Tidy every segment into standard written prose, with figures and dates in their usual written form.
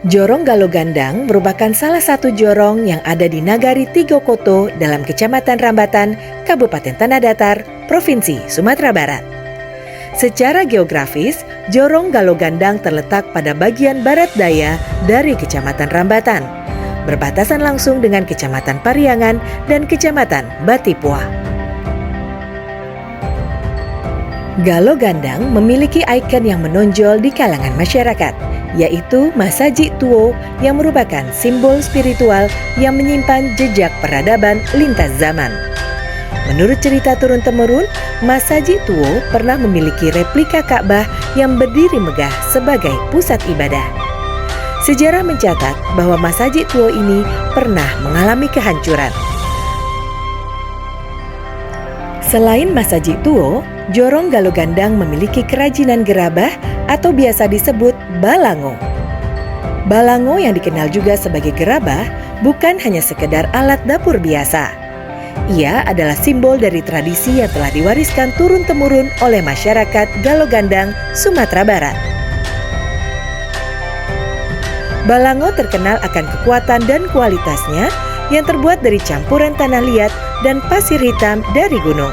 Jorong Galogandang merupakan salah satu jorong yang ada di Nagari Tigokoto dalam Kecamatan Rambatan, Kabupaten Tanah Datar, Provinsi Sumatera Barat. Secara geografis, Jorong Galogandang terletak pada bagian barat daya dari Kecamatan Rambatan, berbatasan langsung dengan Kecamatan Pariangan dan Kecamatan Batipuah. Galogandang memiliki ikon yang menonjol di kalangan masyarakat, yaitu Masaji Tuo yang merupakan simbol spiritual yang menyimpan jejak peradaban lintas zaman. Menurut cerita turun-temurun, Masaji Tuo pernah memiliki replika Ka'bah yang berdiri megah sebagai pusat ibadah. Sejarah mencatat bahwa Masaji Tuo ini pernah mengalami kehancuran. Selain Masaji Tuo, Jorong Galogandang memiliki kerajinan gerabah atau biasa disebut balango. Balango yang dikenal juga sebagai gerabah bukan hanya sekedar alat dapur biasa. Ia adalah simbol dari tradisi yang telah diwariskan turun-temurun oleh masyarakat Galogandang, Sumatera Barat. Balango terkenal akan kekuatan dan kualitasnya yang terbuat dari campuran tanah liat dan pasir hitam dari gunung.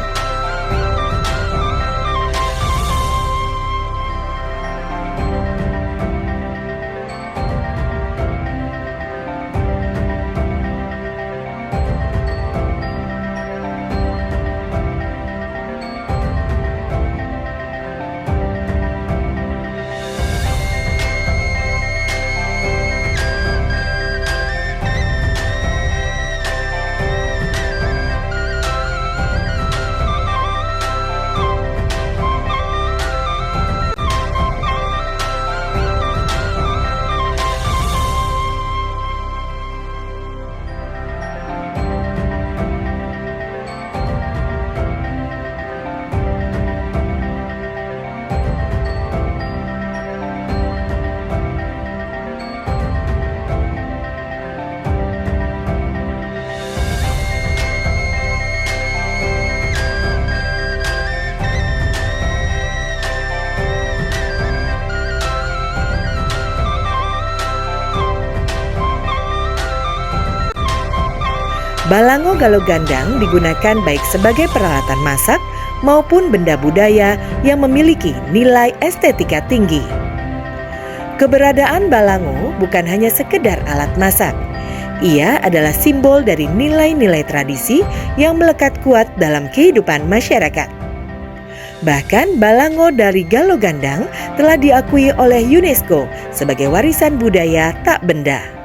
Balango Galogandang digunakan baik sebagai peralatan masak maupun benda budaya yang memiliki nilai estetika tinggi. Keberadaan balango bukan hanya sekedar alat masak. Ia adalah simbol dari nilai-nilai tradisi yang melekat kuat dalam kehidupan masyarakat. Bahkan balango dari Galogandang telah diakui oleh UNESCO sebagai warisan budaya tak benda.